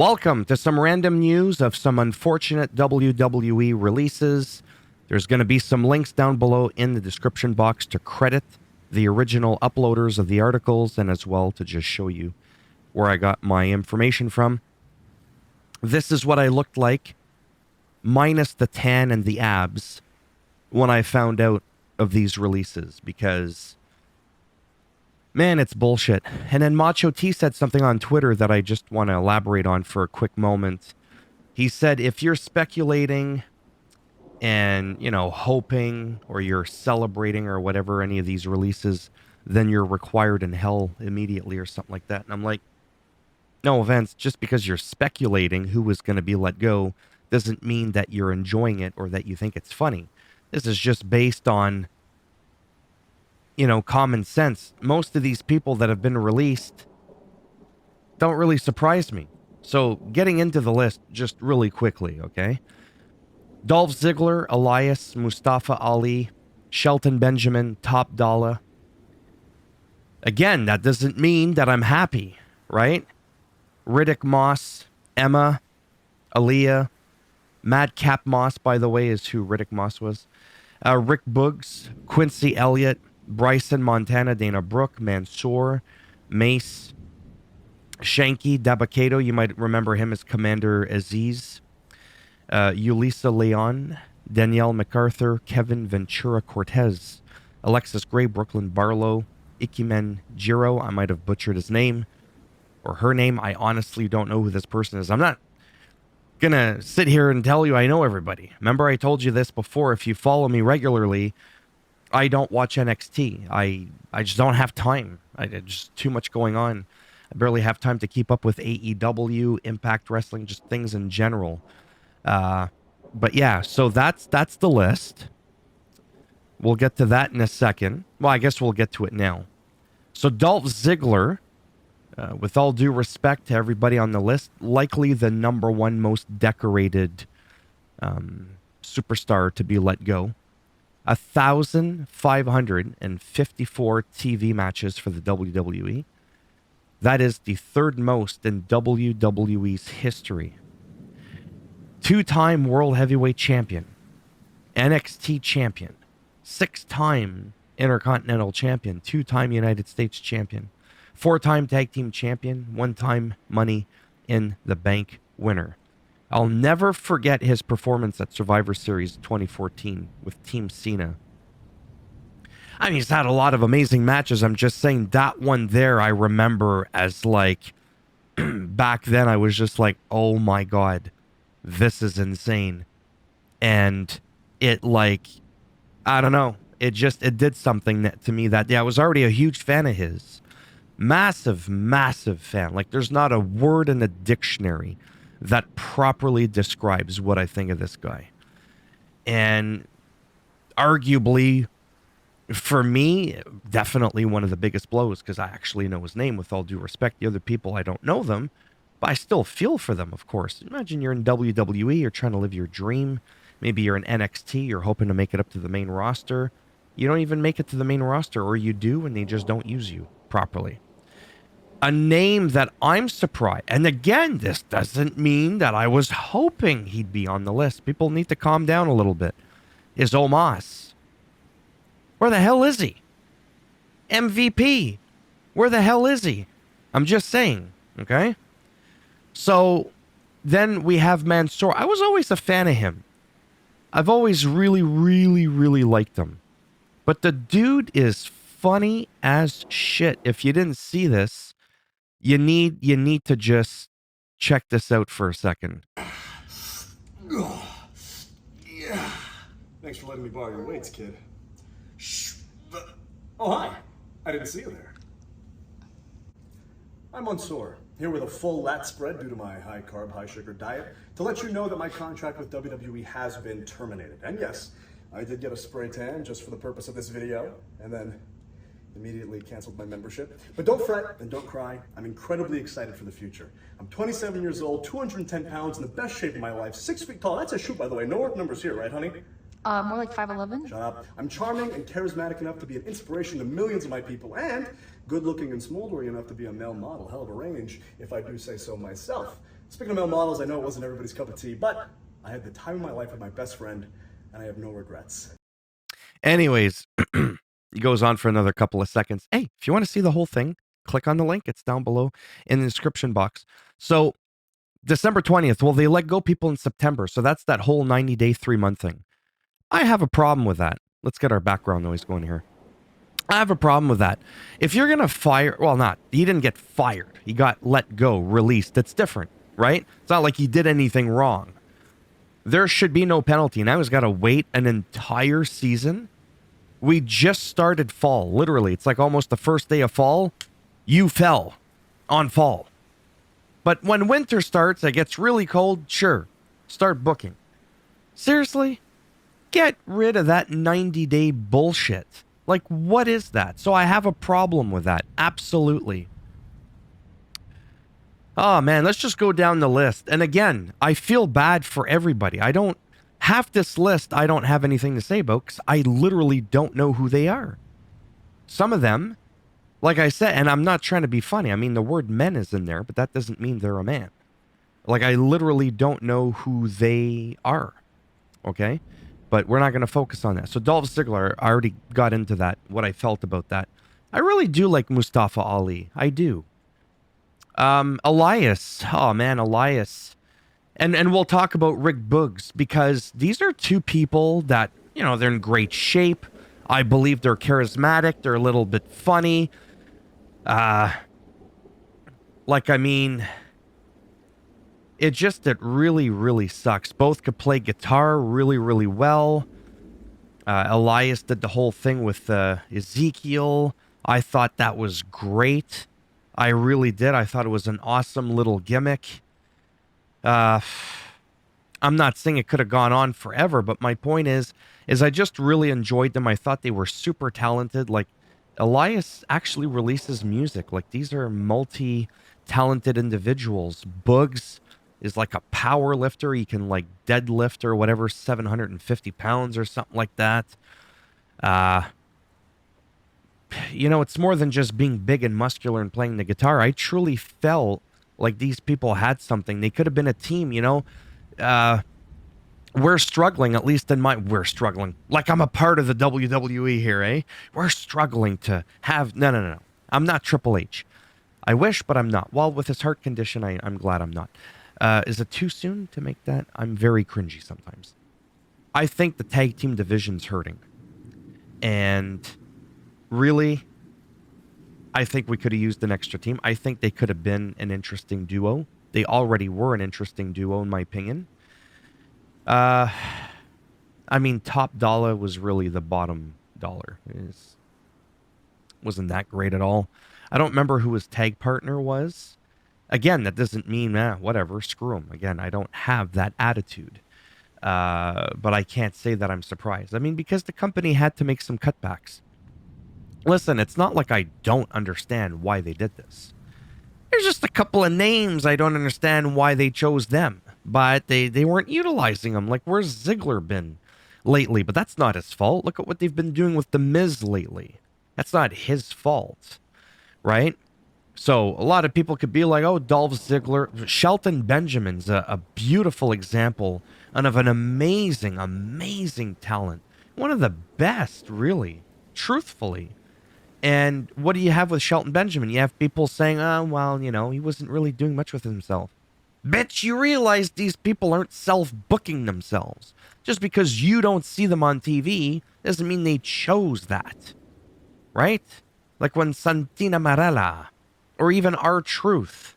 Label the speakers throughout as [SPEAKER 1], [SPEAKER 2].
[SPEAKER 1] Welcome to some random news of some unfortunate WWE releases. There's going to be some links down below in the description box to credit the original uploaders of the articles and as well to just show you where I got my information from. This is what I looked like, minus the tan and the abs, when I found out of these releases, because man, it's bullshit. And then Macho T said something on Twitter that I just want to elaborate on for a quick moment. He said, if you're speculating and, hoping or you're celebrating or whatever any of these releases, then you're required in hell immediately or something like that. And I'm like, no offense, just because you're speculating who is going to be let go doesn't mean that you're enjoying it or that you think it's funny. This is just based on common sense. Most of these people that have been released don't really surprise me. So getting into the list just really quickly, okay? Dolph Ziggler, Elias, Mustafa Ali, Shelton Benjamin, Top Dollar. Again, that doesn't mean that I'm happy, right? Riddick Moss, Emma, Aaliyah, Madcap Moss, by the way, is who Riddick Moss was. Rick Boogs, Quincy Elliott, Bryson Montana, Dana Brooke, Mansoor, Mace, Shanky, Dabakato, you might remember him as Commander Aziz, Yulisa Leon, Danielle MacArthur, Kevin Ventura Cortez, Alexis Gray, Brooklyn Barlow, Ikimen Jiro, I might have butchered his name, or her name, I honestly don't know who this person is. I'm not gonna sit here and tell you I know everybody. Remember I told you this before, if you follow me regularly, I don't watch NXT. I just don't have time. Just too much going on. I barely have time to keep up with AEW, Impact Wrestling, just things in general. But yeah, so that's the list. We'll get to that in a second. Well, I guess we'll get to it now. So Dolph Ziggler, with all due respect to everybody on the list, likely the number one most decorated superstar to be let go. 1,554 TV matches for the WWE. That is the third most in WWE's history. Two-time World Heavyweight Champion, NXT Champion, 6-time Intercontinental Champion, 2-time United States Champion, 4-time Tag Team Champion, 1-time Money in the Bank winner. I'll never forget his performance at Survivor Series 2014 with Team Cena. I mean, he's had a lot of amazing matches. I'm just saying that one there I remember as like, back then I was just like, oh my God, this is insane. And it like, I don't know. It did something to me that day. I was already a huge fan of his. Massive, massive fan. Like there's not a word in the dictionary that properly describes what I think of this guy. And arguably, for me, definitely one of the biggest blows, because I actually know his name with all due respect. The other people, I don't know them, but I still feel for them, of course. Imagine you're in WWE, you're trying to live your dream. Maybe you're in NXT, you're hoping to make it up to the main roster. You don't even make it to the main roster, or you do, and they just don't use you properly. A name that I'm surprised, and again, this doesn't mean that I was hoping he'd be on the list. People need to calm down a little bit. Is Omos. Where the hell is he? MVP. Where the hell is he? I'm just saying, okay? So then we have Mansoor. I was always a fan of him. I've always really, really, really liked him. But the dude is funny as shit. If you didn't see this, you need to just check this out for a second.
[SPEAKER 2] Yeah. Thanks for letting me borrow your weights, kid. Shh. Oh, hi. I didn't see you there. I'm Mansoor, here with a full lat spread due to my high-carb, high-sugar diet, to let you know that my contract with WWE has been terminated. And yes, I did get a spray tan just for the purpose of this video, and then immediately canceled my membership. But don't fret and don't cry. I'm incredibly excited for the future. I'm 27 years old, 210 pounds, in the best shape of my life, 6 feet tall. That's a shoot, by the way. No work numbers here, right, honey?
[SPEAKER 3] More like 5'11".
[SPEAKER 2] Shut up. I'm charming and charismatic enough to be an inspiration to millions of my people, and good looking and smoldery enough to be a male model. Hell of a range, if I do say so myself. Speaking of male models, I know it wasn't everybody's cup of tea, but I had the time of my life with my best friend, and I have no regrets.
[SPEAKER 1] Anyways, he goes on for another couple of seconds. Hey, if you want to see the whole thing, click on the link. It's down below in the description box. So December 20th, well, they let go people in September. So that's that whole 90-day, 3-month thing. I have a problem with that. Let's get our background noise going here. I have a problem with that. If you're going to fire, well, not, he didn't get fired. He got let go, released. It's different, right? It's not like he did anything wrong. There should be no penalty. Now he's got to wait an entire season. We just started fall, literally. It's like almost the first day of fall. You fell on fall. But when winter starts, it gets really cold, sure, start booking. Seriously? Get rid of that 90-day bullshit. Like, what is that? So I have a problem with that. Absolutely. Oh, man, let's just go down the list. And again, I feel bad for everybody. I don't... Half this list I don't have anything to say about because I literally don't know who they are. Some of them, like I said, and I'm not trying to be funny. I mean, the word men is in there, but that doesn't mean they're a man. Like, I literally don't know who they are. Okay? But we're not going to focus on that. So Dolph Ziggler, I already got into that, what I felt about that. I really do like Mustafa Ali. I do. Elias. Oh, man, Elias. And we'll talk about Rick Boogs because these are two people that, you know, they're in great shape. I believe they're charismatic. They're a little bit funny. I mean, it really, really sucks. Both could play guitar really, really well. Elias did the whole thing with Ezekiel. I thought that was great. I really did. I thought it was an awesome little gimmick. I'm not saying it could have gone on forever, but my point is I just really enjoyed them. I thought they were super talented. Like, Elias actually releases music. Like, these are multi-talented individuals. Boogs is like a power lifter. He can like deadlift or whatever, 750 pounds or something like that. You know, it's more than just being big and muscular and playing the guitar. I truly felt like these people had something. They could have been a team, you know. We're struggling, at least in my... We're struggling. Like I'm a part of the WWE here, eh? We're struggling to have... No. I'm not Triple H. I wish, but I'm not. Well, with his heart condition, I'm glad I'm not. Is it too soon to make that? I'm very cringy sometimes. I think the tag team division's hurting. And really... I think we could have used an extra team. I think they could have been an interesting duo. They already were an interesting duo, in my opinion. I mean, Top Dollar was really the bottom dollar. Wasn't that great at all. I don't remember who his tag partner was. Again, that doesn't mean, whatever, screw him. Again, I don't have that attitude. But I can't say that I'm surprised. I mean, because the company had to make some cutbacks. Listen, it's not like I don't understand why they did this. There's just a couple of names I don't understand why they chose them. But they weren't utilizing them. Like, where's Ziggler been lately? But that's not his fault. Look at what they've been doing with The Miz lately. That's not his fault. Right? So, a lot of people could be like, oh, Dolph Ziggler. Shelton Benjamin's a beautiful example of an amazing, amazing talent. One of the best, really. Truthfully. And what do you have with Shelton Benjamin? You have people saying, oh, well, you know, he wasn't really doing much with himself. Bet you realize these people aren't self-booking themselves. Just because you don't see them on TV doesn't mean they chose that. Right? Like when Santina Marella, or even R-Truth,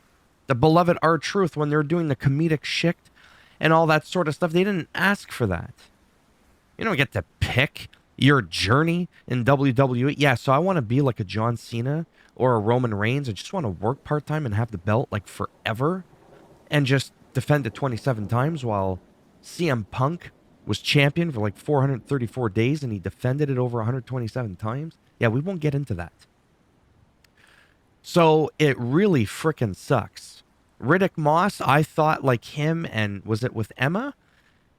[SPEAKER 1] the beloved R-Truth, when they're doing the comedic shit and all that sort of stuff, they didn't ask for that. You don't get to pick your journey in WWE. Yeah, so I want to be like a John Cena or a Roman Reigns. I just want to work part-time and have the belt like forever and just defend it 27 times while CM Punk was champion for like 434 days and he defended it over 127 times. Yeah, we won't get into that. So it really frickin' sucks. Riddick Moss, I thought like him and was it with Emma?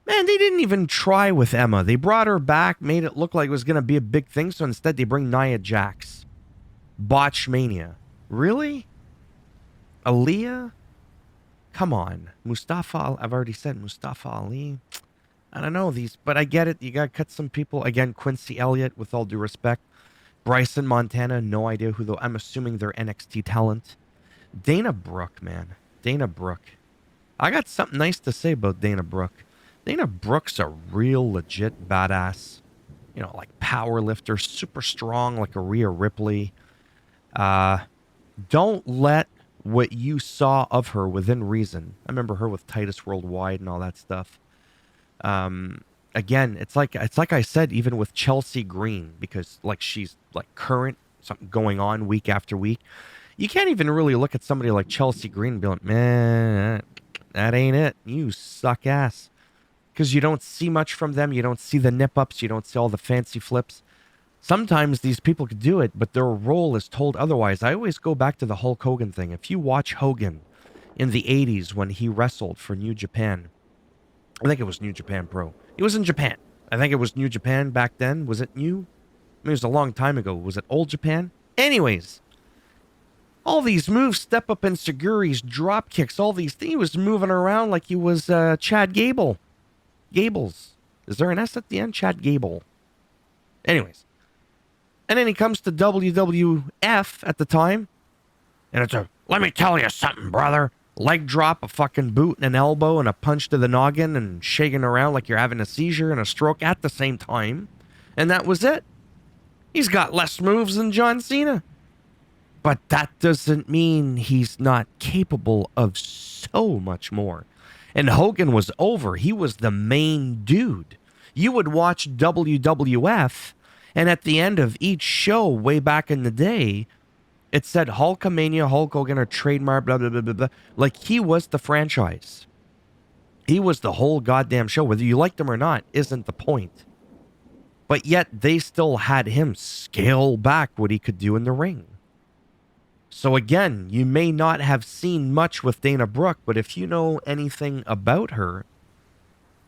[SPEAKER 1] Man, they didn't even try with Emma. They brought her back, made it look like it was going to be a big thing, so instead they bring Nia Jax. Botchmania. Really? Aaliyah? come on. I've already said Mustafa Ali. I don't know these, but I get it. You got to cut some people. Again, Quincy Elliott, with all due respect. Bryson Montana, no idea who, though. I'm assuming they're NXT talent. Dana Brooke, man. Dana Brooke. I got something nice to say about Dana Brooke. Dana Brooke's a real legit badass. You know, like power lifter, super strong like a Rhea Ripley. Don't let what you saw of her within reason. I remember her with Titus Worldwide and all that stuff. Again, it's like I said, even with Chelsea Green, because like she's like current, something going on week after week. You can't even really look at somebody like Chelsea Green and be like, man, that ain't it. You suck ass. Because you don't see much from them. You don't see the nip ups. You don't see all the fancy flips. Sometimes these people could do it, but their role is told otherwise. I always go back to the Hulk Hogan thing. If you watch Hogan in the 80s when he wrestled for New Japan, I think it was New Japan Pro. He was in Japan. I think it was New Japan back then. Was it new? I mean, it was a long time ago. Was it Old Japan? Anyways, all these moves, step up and Seguris, drop kicks, all these things. He was moving around like he was Chad Gable. Gables. Is there an S at the end? Chad Gable. Anyways. And then he comes to WWF at the time. And it's a, let me tell you something, brother. Leg drop, a fucking boot and an elbow and a punch to the noggin and shaking around like you're having a seizure and a stroke at the same time. And that was it. He's got less moves than John Cena. But that doesn't mean he's not capable of so much more. And Hogan was over. He was the main dude. You would watch WWF, and at the end of each show way back in the day, it said Hulkamania, Hulk Hogan, or trademark, blah, blah, blah, blah, blah. Like he was the franchise. He was the whole goddamn show. Whether you liked him or not isn't the point. But yet they still had him scale back what he could do in the ring. So again, you may not have seen much with Dana Brooke, but if you know anything about her,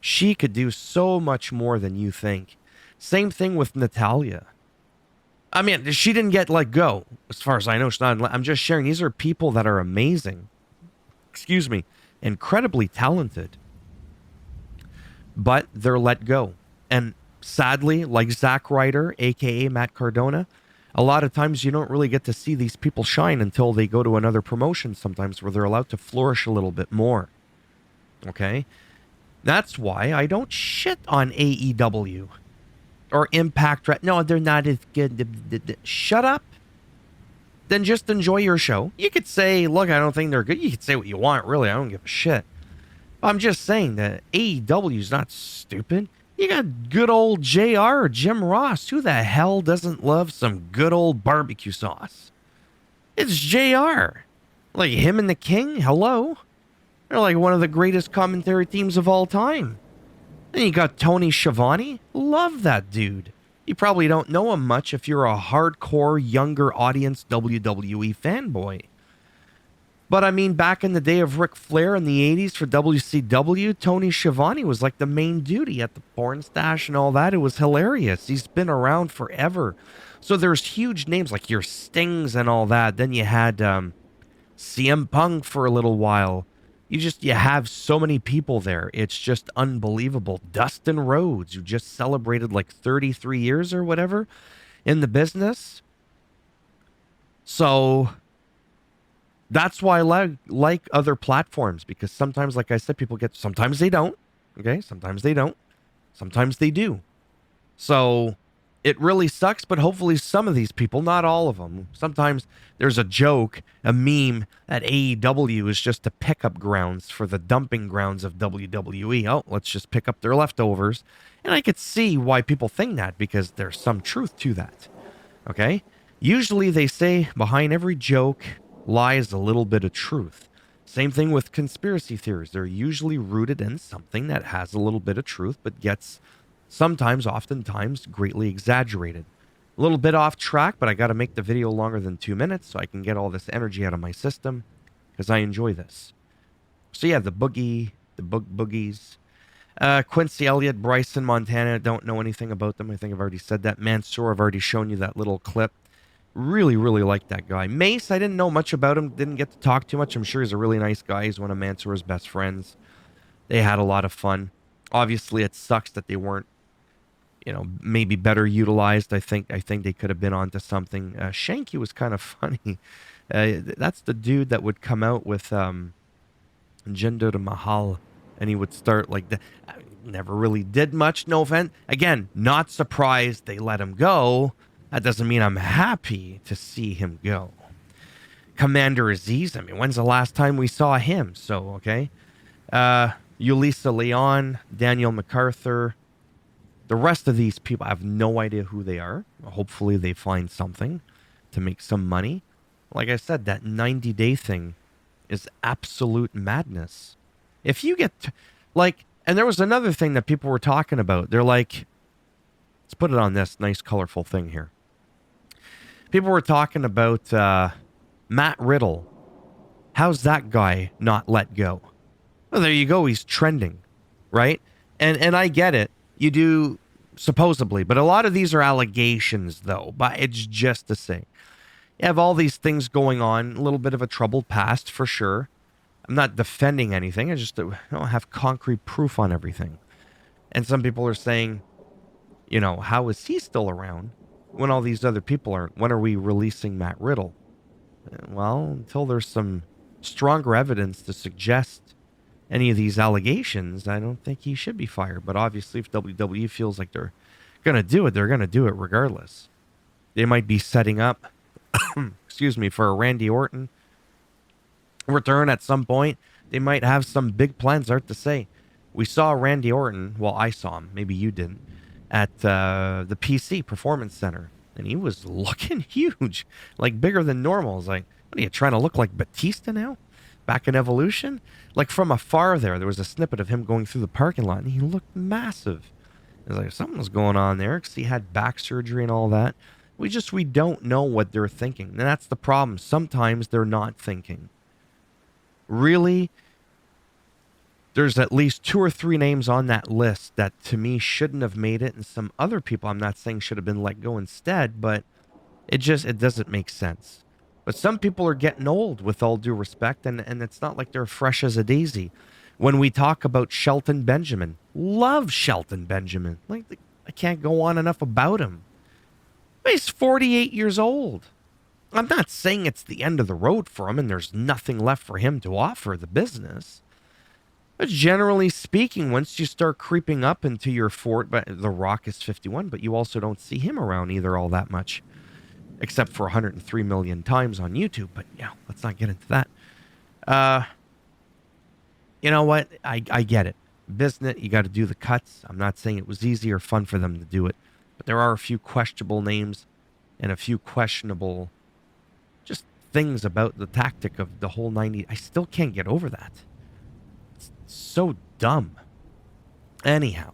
[SPEAKER 1] she could do so much more than you think. Same thing with Natalya. I mean, she didn't get let go, as far as I know. She's not. I'm just sharing. These are people that are amazing. Excuse me. Incredibly talented. But they're let go. And sadly, like Zack Ryder, a.k.a. Matt Cardona, a lot of times you don't really get to see these people shine until they go to another promotion sometimes where they're allowed to flourish a little bit more. Okay? That's why I don't shit on AEW or Impact. No, they're not as good. Shut up. Then just enjoy your show. You could say, look, I don't think they're good. You could say what you want, really. I don't give a shit. I'm just saying that AEW is not stupid. You got good old JR or Jim Ross. Who the hell doesn't love some good old barbecue sauce? It's JR. Like him and the King, hello. They're like one of the greatest commentary teams of all time. Then you got Tony Schiavone. Love that dude. You probably don't know him much if you're a hardcore, younger audience WWE fanboy. But I mean, back in the day of Ric Flair in the 80s for WCW, Tony Schiavone was like the main dude. He had the porn stash and all that. It was hilarious. He's been around forever. So there's huge names like your Stings and all that. Then you had CM Punk for a little while. You have so many people there. It's just unbelievable. Dustin Rhodes, who just celebrated like 33 years or whatever in the business. So that's why I like other platforms, because sometimes, like I said, people get, sometimes they don't. Okay. Sometimes they don't. Sometimes they do. So it really sucks, but hopefully some of these people, not all of them, sometimes there's a joke, a meme that AEW is just the pickup grounds for the dumping grounds of WWE. Oh, let's just pick up their leftovers. And I could see why people think that, because there's some truth to that. Okay? Usually they say behind every joke lies a little bit of truth. Same thing with conspiracy theories. They're usually rooted in something that has a little bit of truth, but gets oftentimes greatly exaggerated. A little bit off track, but I got to make the video longer than 2 minutes so I can get all this energy out of my system, because I enjoy this. So yeah, the boogies. Quincy Elliott, Bryson Montana, don't know anything about them. I think I've already said that. Mansoor, I've already shown you that little clip. Really, really like that guy. Mace, I didn't know much about him. Didn't get to talk too much. I'm sure he's a really nice guy. He's one of Mansoor's best friends. They had a lot of fun. Obviously, it sucks that they weren't, maybe better utilized. I think they could have been onto something. Shanky was kind of funny. That's the dude that would come out with Jinder Mahal, and he would start like the. Never really did much. No offense. Again, not surprised they let him go. That doesn't mean I'm happy to see him go. Commander Aziz. I mean, when's the last time we saw him? So okay. Ulisa Leon, Daniel MacArthur. The rest of these people, I have no idea who they are. Hopefully they find something to make some money. Like I said, that 90-day thing is absolute madness. If you get, and there was another thing that people were talking about. They're like, let's put it on this nice colorful thing here. People were talking about Matt Riddle. How's that guy not let go? Well, there you go. He's trending, right? And I get it. You do, supposedly. But a lot of these are allegations, though. But it's just to say. You have all these things going on. A little bit of a troubled past, for sure. I'm not defending anything. I just don't have concrete proof on everything. And some people are saying, how is he still around when all these other people aren't? When are we releasing Matt Riddle? Well, until there's some stronger evidence to suggest any of these allegations, I don't think he should be fired. But obviously, if WWE feels like they're going to do it, they're going to do it regardless. They might be setting up, excuse me, for a Randy Orton return at some point. They might have some big plans. Hard to say. We saw Randy Orton. Well, I saw him. Maybe you didn't. At the PC Performance Center. And he was looking huge. Like bigger than normal. I was like, what are you trying to look like Batista now? Back in Evolution? Like from afar there was a snippet of him going through the parking lot. And he looked massive. It was like something was going on there. Because he had back surgery and all that. We don't know what they're thinking. And that's the problem. Sometimes they're not thinking. Really, there's at least 2 or 3 names on that list that to me shouldn't have made it, and some other people I'm not saying should have been let go instead, but it doesn't make sense. But some people are getting old, with all due respect, and it's not like they're fresh as a daisy. When we talk about Shelton Benjamin, love Shelton Benjamin. Like, I can't go on enough about him. He's 48 years old. I'm not saying it's the end of the road for him and there's nothing left for him to offer the business. But generally speaking, once you start creeping up into your fort, but The Rock is 51, but you also don't see him around either all that much, except for 103 million times on YouTube. But yeah, let's not get into that. You know what? I get it. Business, you got to do the cuts. I'm not saying it was easy or fun for them to do it, but there are a few questionable names and a few questionable just things about the tactic of the whole 90. I still can't get over that. It's so dumb. Anyhow,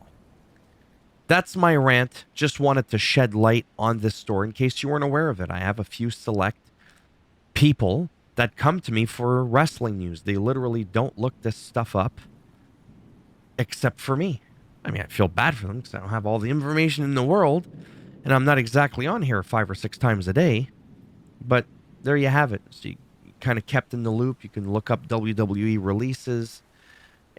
[SPEAKER 1] that's my rant. Just wanted to shed light on this story in case you weren't aware of it. I have a few select people that come to me for wrestling news. They literally don't look this stuff up except for me. I mean, I feel bad for them because I don't have all the information in the world and I'm not exactly on here 5 or 6 times a day, but there you have it. So you kind of kept in the loop. You can look up WWE releases.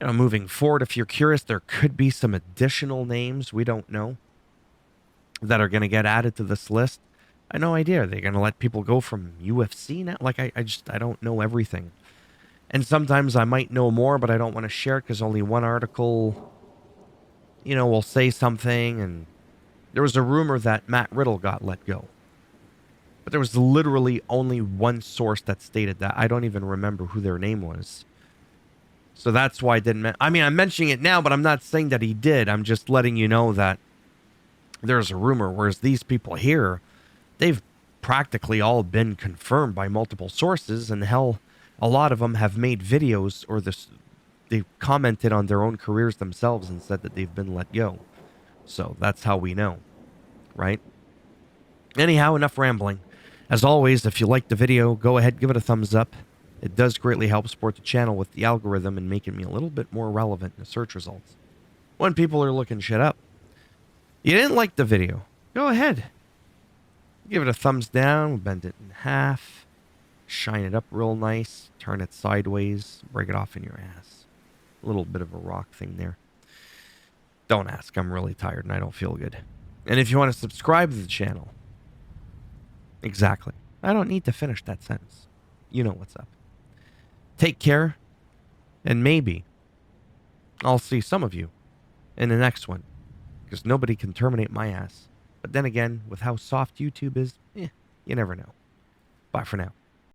[SPEAKER 1] Moving forward, if you're curious, there could be some additional names we don't know that are going to get added to this list. I have no idea. Are they going to let people go from UFC now? Like, I don't know everything. And sometimes I might know more, but I don't want to share it because only one article, will say something. And there was a rumor that Matt Riddle got let go. But there was literally only one source that stated that. I don't even remember who their name was. So that's why I didn't... I'm mentioning it now, but I'm not saying that he did. I'm just letting you know that there's a rumor, whereas these people here, they've practically all been confirmed by multiple sources, and hell, a lot of them have made videos or they've commented on their own careers themselves and said that they've been let go. So that's how we know, right? Anyhow, enough rambling. As always, if you liked the video, go ahead, give it a thumbs up. It does greatly help support the channel with the algorithm and making me a little bit more relevant in the search results when people are looking shit up. You didn't like the video? Go ahead. Give it a thumbs down, bend it in half, shine it up real nice, turn it sideways, break it off in your ass. A little bit of a rock thing there. Don't ask, I'm really tired and I don't feel good. And if you want to subscribe to the channel, exactly. I don't need to finish that sentence. You know what's up. Take care, and maybe I'll see some of you in the next one, because nobody can terminate my ass. But then again, with how soft YouTube is, you never know. Bye for now.